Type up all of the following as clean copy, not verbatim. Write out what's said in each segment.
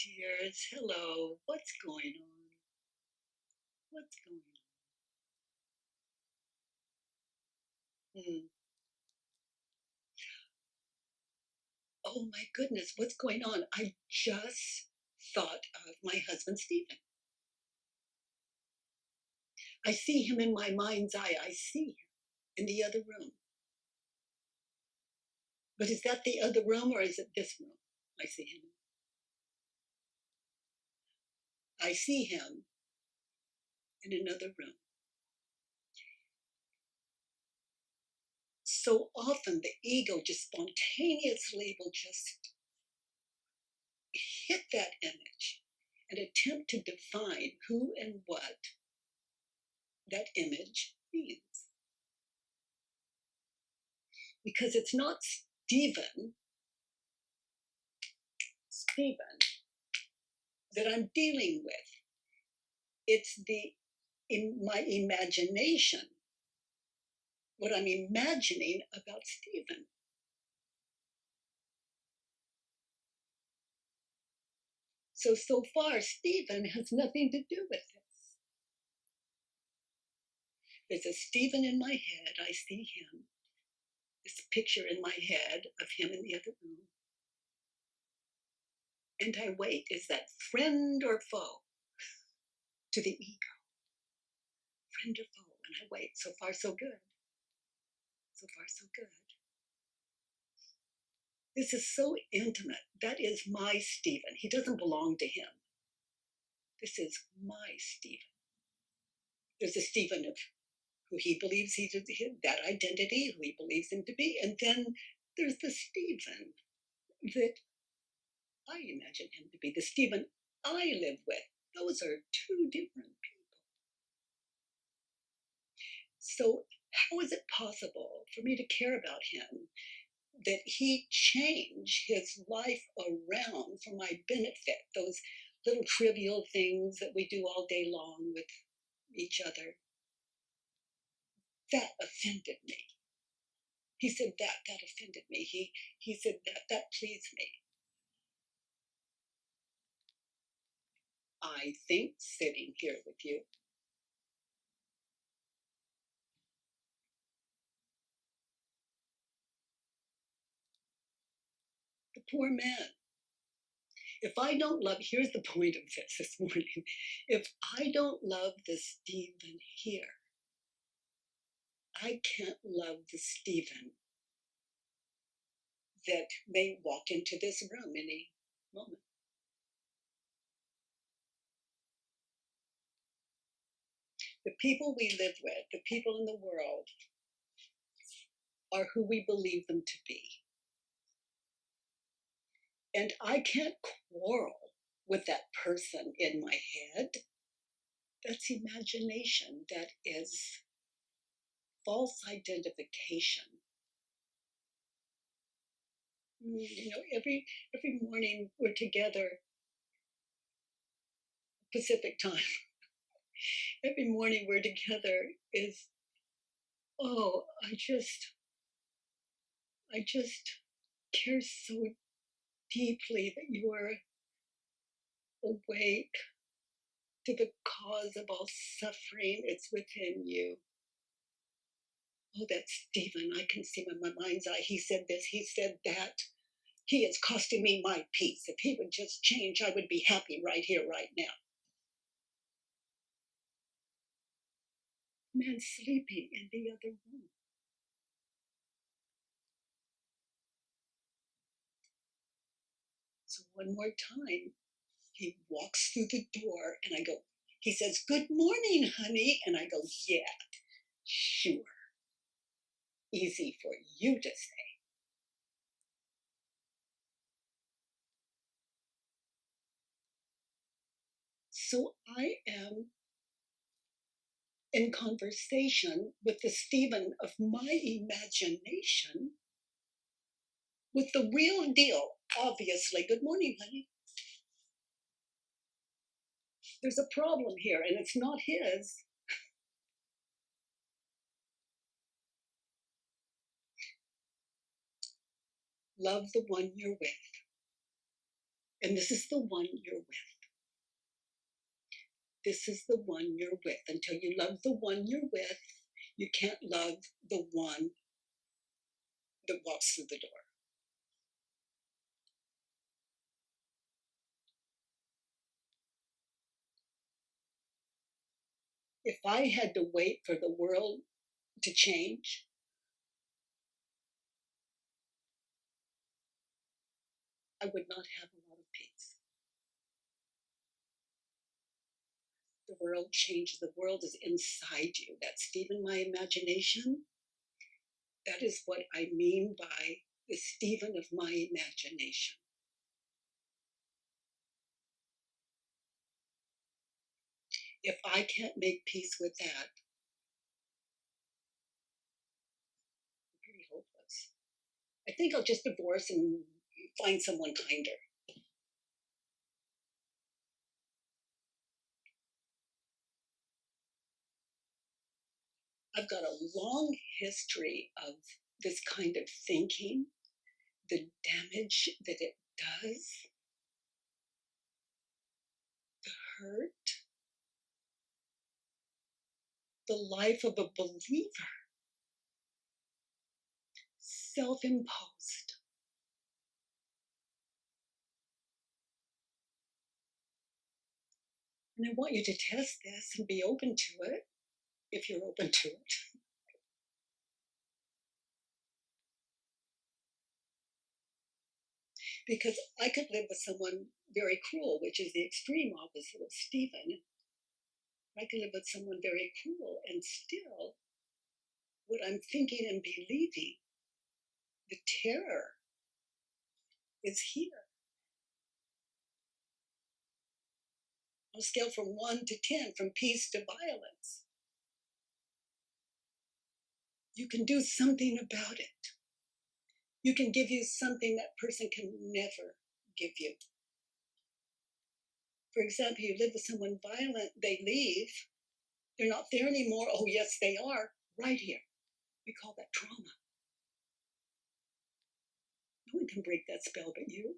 dears. Hello. What's going on? What's going on? Oh my goodness, what's going on? I just thought of my husband, Stephen. I see him in my mind's eye. I see him in the other room. But is that the other room or is it this room? I see him. I see him in another room. So often the ego just spontaneously will just hit that image and attempt to define who and what that image means. Because it's not Stephen that I'm dealing with. It's in my imagination, what I'm imagining about Stephen. So far, Stephen has nothing to do with this. There's a Stephen in my head. I see him. This picture in my head of him in the other room. And I wait. Is that friend or foe to the ego? Friend or foe? And I wait. So far, so good. So far, so good. This is so intimate. That is my Stephen. He doesn't belong to him. This is my Stephen. There's a Stephen of who he believes he's that identity, who he believes him to be. And then there's the Stephen that I imagine him to be, the Stephen I live with. Those are two different people. So how is it possible for me to care about him, that he change his life around for my benefit, those little trivial things that we do all day long with each other? That offended me. He said that offended me. He said that pleased me. I think sitting here with you, the poor man. If I don't love, here's the point of this morning. If I don't love the Stephen here, I can't love the Stephen that may walk into this room any moment. The people we live with, the people in the world, are who we believe them to be. And I can't quarrel with that person in my head. That's imagination. That is false identification. You know, every morning we're together, Pacific time. Every morning we're together is, oh, I just care so deeply that you are awake to the cause of all suffering. It's within you. Oh, that's Stephen. I can see in my mind's eye. He said this, he said that. He is costing me my peace. If he would just change, I would be happy right here, right now. Man sleeping in the other room. So one more time, he walks through the door and I go, he says, "Good morning, honey." And I go, "Yeah, sure. Easy for you to say." So I am in conversation with the Stephen of my imagination, with the real deal, obviously. "Good morning, honey." There's a problem here, and it's not his. Love the one you're with. And this is the one you're with. This is the one you're with. Until you love the one you're with, you can't love the one that walks through the door. If I had to wait for the world to change, I would not have a lot of peace. The world changes. The world is inside you. That's Stephen, my imagination. That is what I mean by the Stephen of my imagination. If I can't make peace with that, I'm pretty hopeless. I think I'll just divorce and find someone kinder. I've got a long history of this kind of thinking, the damage that it does, the hurt, the life of a believer, self-imposed. And I want you to test this and be open to it, if you're open to it. Because I could live with someone very cruel, which is the extreme opposite of Stephen. I could live with someone very cruel, and still, what I'm thinking and believing, the terror, is here. On a scale from 1 to 10, from peace to violence. You can do something about it. You can give you something that person can never give you. For example, you live with someone violent, they leave, they're not there anymore. Oh, yes, they are, right here. We call that trauma. No one can break that spell but you.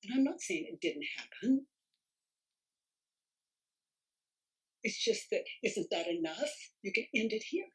And I'm not saying it didn't happen. It's just that, isn't that enough? You can end it here.